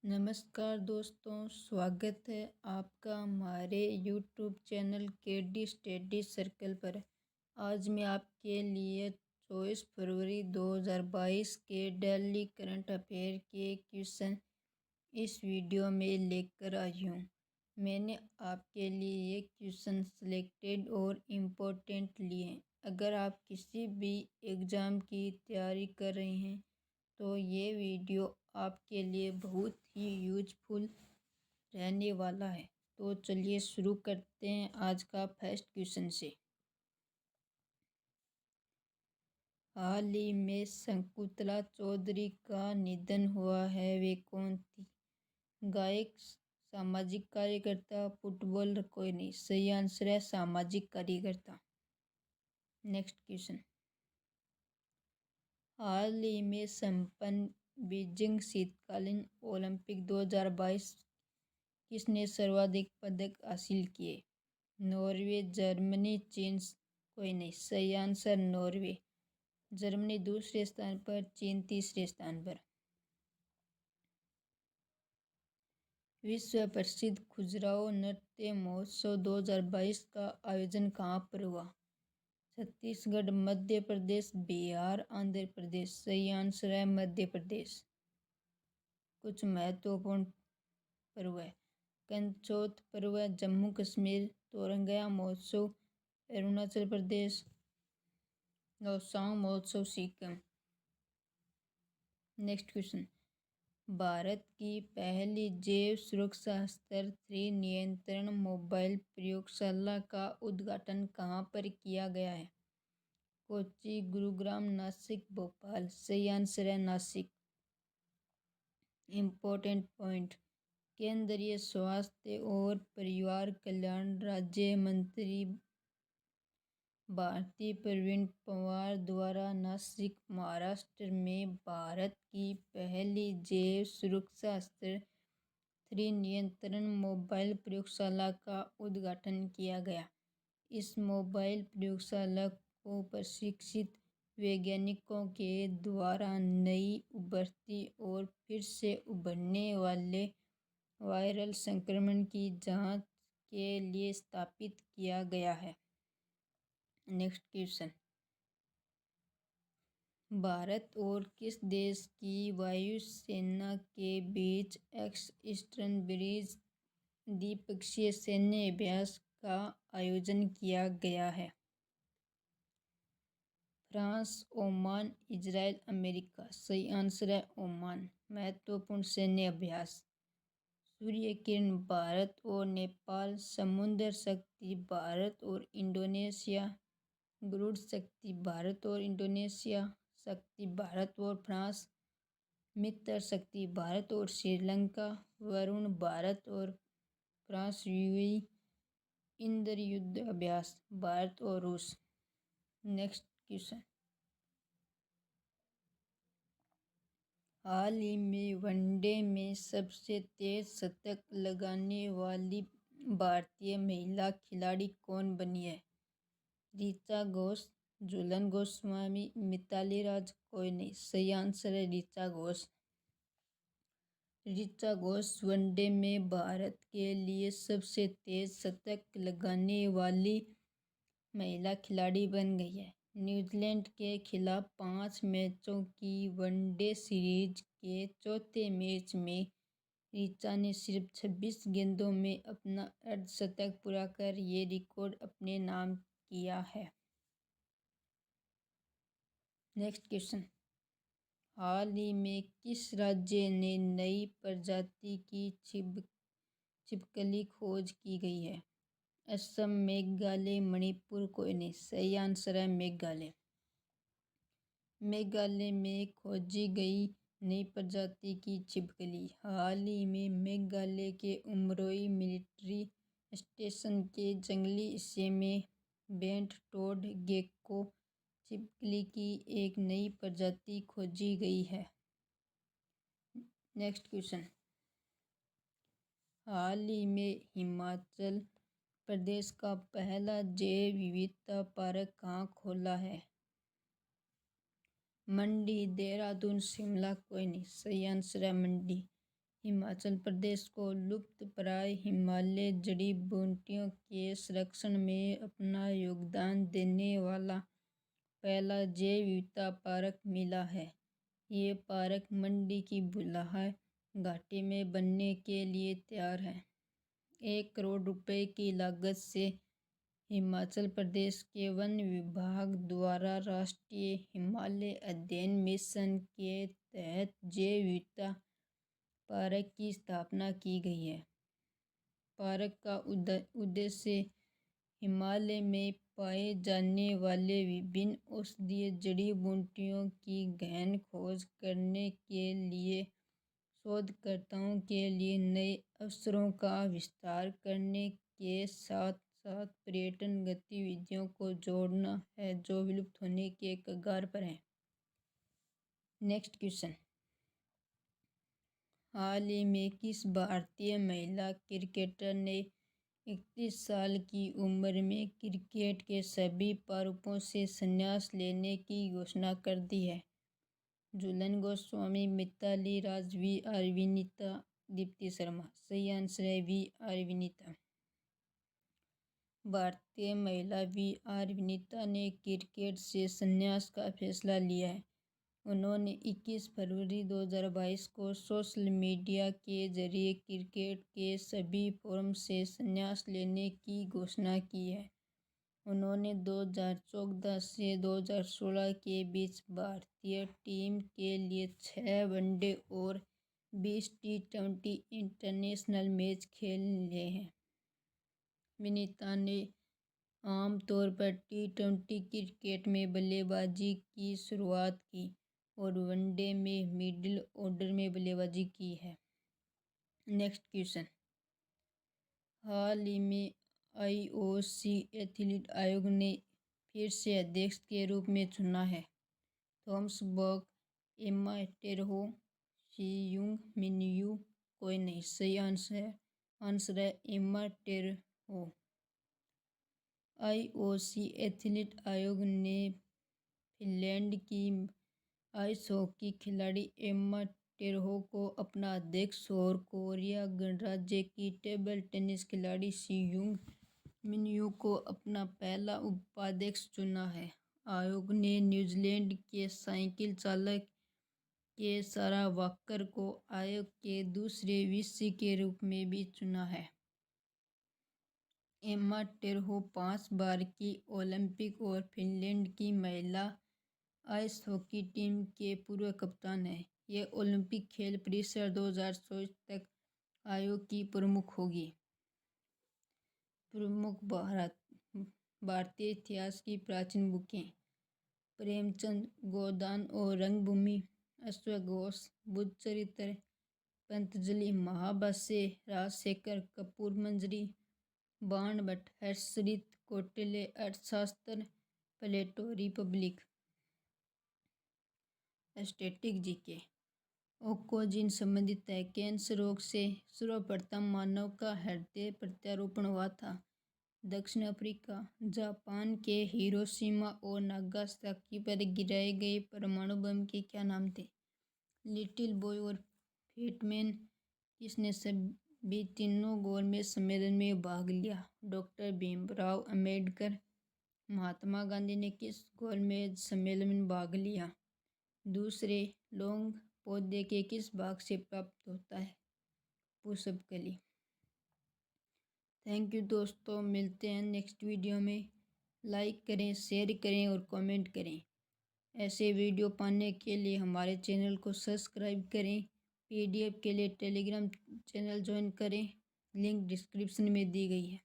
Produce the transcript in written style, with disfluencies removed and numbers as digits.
नमस्कार दोस्तों, स्वागत है आपका हमारे YouTube चैनल के डी स्टडी सर्कल पर। आज मैं आपके लिए 24 फरवरी 2022 के डेली करंट अफेयर के क्वेश्चन इस वीडियो में लेकर आई हूँ। मैंने आपके लिए ये क्वेश्चन सिलेक्टेड और इम्पोर्टेंट लिए। अगर आप किसी भी एग्ज़ाम की तैयारी कर रहे हैं तो ये वीडियो आपके लिए बहुत ही यूजफुल रहने वाला है। तो चलिए शुरू करते हैं आज का फर्स्ट क्वेश्चन से। हाल ही में शकुंतला चौधरी का निधन हुआ है, वे कौन थी? गायक, सामाजिक कार्यकर्ता, फुटबॉलर? कोई नहीं, सही आंसर है सामाजिक कार्यकर्ता। Next question. हाल ही में संपन्न बीजिंग शीतकालीन ओलंपिक 2022 किसने सर्वाधिक पदक हासिल किए? नॉर्वे, जर्मनी, चीन? कोई नहीं, सही आंसर नॉर्वे। जर्मनी दूसरे स्थान पर, चीन तीसरे स्थान पर। विश्व प्रसिद्ध खजुराहो नृत्य महोत्सव 2022 का आयोजन कहाँ पर हुआ? छत्तीसगढ़, मध्य प्रदेश, बिहार, आंध्र प्रदेश? सही आंसर है मध्य प्रदेश। कुछ महत्वपूर्ण पर्व है। कंचोत पर्व जम्मू कश्मीर, तोरंगया महोत्सव अरुणाचल प्रदेश, नौसांग महोत्सव सिक्किम। Next question. भारत की पहली जैव सुरक्षा स्तर 3 नियंत्रण मोबाइल प्रयोगशाला का उद्घाटन कहाँ पर किया गया है? कोच्चि, गुरुग्राम, नासिक, भोपाल? सही आंसर है नासिक। Important point. केंद्रीय स्वास्थ्य और परिवार कल्याण राज्य मंत्री भारती प्रवीण पवार द्वारा नासिक, महाराष्ट्र में भारत की पहली जैव सुरक्षा स्तर 3 नियंत्रण मोबाइल प्रयोगशाला का उद्घाटन किया गया। इस मोबाइल प्रयोगशाला को प्रशिक्षित वैज्ञानिकों के द्वारा नई, उभरती और फिर से उभरने वाले वायरल संक्रमण की जांच के लिए स्थापित किया गया है। Next question. भारत और किस देश की वायुसेना के बीच एक्स ईस्टर्न ब्रिज द्विपक्षीय सैन्य अभ्यास का आयोजन किया गया है? France, Oman, Israel, America? सही आंसर है ओमान। महत्वपूर्ण सैन्य अभ्यास। सूर्य किरण भारत और नेपाल, समुद्र शक्ति भारत और इंडोनेशिया, गरुड़ शक्ति भारत और इंडोनेशिया, शक्ति भारत और फ्रांस, मित्र शक्ति भारत और श्रीलंका, वरुण भारत और फ्रांस, यूएई, इंद्र युद्ध अभ्यास भारत और रूस। Next question. हाल ही में वनडे में सबसे तेज शतक लगाने वाली भारतीय महिला खिलाड़ी कौन बनी है? ऋचा घोष, झूलन गोस्वामी, मिताली राज? कोई नहीं, सही आंसर है ऋचा घोष। ऋचा घोष वनडे में भारत के लिए सबसे तेज शतक लगाने वाली महिला खिलाड़ी बन गई है। न्यूजीलैंड के खिलाफ 5 मैचों की वनडे सीरीज के चौथे मैच में ऋचा ने सिर्फ 26 गेंदों में अपना अर्धशतक पूरा कर ये रिकॉर्ड अपने नाम किया है। Next question. हाल ही में किस राज्य ने नई प्रजाति की छिपकली खोज की गई है? असम, मेघालय, मणिपुर? कोई नहीं, सही आंसर है मेघालय। मेघालय में खोजी गई नई प्रजाति की छिपकली हाल ही में मेघालय के उमरोई मिलिट्री स्टेशन के जंगली हिस्से में बेंट टोड गेक्को छिपकली की एक नई प्रजाति खोजी गई है। Next question. हाल ही में हिमाचल प्रदेश का पहला जैव विविधता पार्क कहाँ खोला है? मंडी, देहरादून, शिमला? कोई नहीं, सही आंसर है मंडी। हिमाचल प्रदेश को लुप्तप्राय हिमालय जड़ी बूटियों के संरक्षण में अपना योगदान देने वाला पहला जैव विविधता पार्क मिला है। ये पार्क मंडी की भुलाहा घाटी में बनने के लिए तैयार है। 1 करोड़ रुपए की लागत से हिमाचल प्रदेश के वन विभाग द्वारा राष्ट्रीय हिमालय अध्ययन मिशन के तहत जैव विविधता पार्क की स्थापना की गई है। पार्क का उद्देश्य हिमालय में पाए जाने वाले विभिन्न औषधीय जड़ी बूटियों की गहन खोज करने के लिए शोधकर्ताओं के लिए नए अवसरों का विस्तार करने के साथ साथ पर्यटन गतिविधियों को जोड़ना है जो विलुप्त होने के कगार पर हैं। नेक्स्ट क्वेश्चन, हाल ही में किस भारतीय महिला क्रिकेटर ने 31 साल की उम्र में क्रिकेट के सभी प्रारूपों से संन्यास लेने की घोषणा कर दी है? झूलन गोस्वामी, मिताली राज, वी.आर. विनीता, दीप्ति शर्मा। सही आंसर है वी.आर. विनीता। भारतीय महिला वी.आर. विनीता ने क्रिकेट से संन्यास का फैसला लिया है। उन्होंने 21 फरवरी 2022 को सोशल मीडिया के जरिए क्रिकेट के सभी फॉर्म से संन्यास लेने की घोषणा की है। उन्होंने 2014 से 2016 के बीच भारतीय टीम के लिए 6 वनडे और 20 टी20 इंटरनेशनल मैच खेले हैं। विनीता ने आमतौर पर टी20 क्रिकेट में बल्लेबाजी की शुरुआत की और वनडे में मिडिल ऑर्डर में बल्लेबाजी की है। नेक्स्ट क्वेश्चन, हाल ही में आईओसी एथलीट आयोग ने फिर से अध्यक्ष के रूप में चुना है। थॉमस बॉक, एम्मा टेरहो, सी-युंग मिनयू, कोई नहीं। सही आंसर है एम्मा टेरहो। आईओसी एथलीट आयोग ने फिनलैंड की आइस हॉकी खिलाड़ी एम्मा टेरहो को अपना अध्यक्ष और कोरिया गणराज्य की टेबल टेनिस खिलाड़ी सी-युंग मिनयू को अपना पहला उपाध्यक्ष चुना है। आयोग ने न्यूजीलैंड के साइकिल चालक के सारा वॉकर को आयोग के दूसरे वीसी के रूप में भी चुना है। एम्मा टेरहो 5 बार की ओलंपिक और फिनलैंड की महिला आइस हॉकी टीम के पूर्व कप्तान हैं। ये ओलंपिक खेल परिसर 2024 तक आयोग की प्रमुख होगी। प्रमुख भारतीय इतिहास की प्राचीन बुकें: प्रेमचंद, गोदान और रंगभूमि, अश्वघोष, बुद्धचरित्र, पतंजलि महाभाष्य, राजशेखर, कपूर मंजरी, बाणभट्ट, हर्षचरित, कौटिल्य अर्थशास्त्र, प्लेटो रिपब्लिक। स्टैटिक जीके: ओंकोजिन संबंधित है। कैंसर रोग से सर्वप्रथम मानव का हृदय प्रत्यारोपण हुआ था। दक्षिण अफ्रीका: जापान के हिरोशिमा और नागासाकी पर गिराए गए परमाणु बम के क्या नाम थे? लिटिल बॉय और फैट मैन। किसने सभी तीनों गोलमेज सम्मेलन में भाग लिया? डॉक्टर भीमराव अंबेडकर। महात्मा गांधी ने किस गोलमेज सम्मेलन में भाग लिया? दूसरे लौंग पौधे के किस भाग से प्राप्त होता है? पुष्पकली। थैंक यू दोस्तों, मिलते हैं नेक्स्ट वीडियो में। लाइक करें, शेयर करें और कमेंट करें। ऐसे वीडियो पाने के लिए हमारे चैनल को सब्सक्राइब करें। पीडीएफ के लिए टेलीग्राम चैनल ज्वाइन करें, लिंक डिस्क्रिप्शन में दी गई है।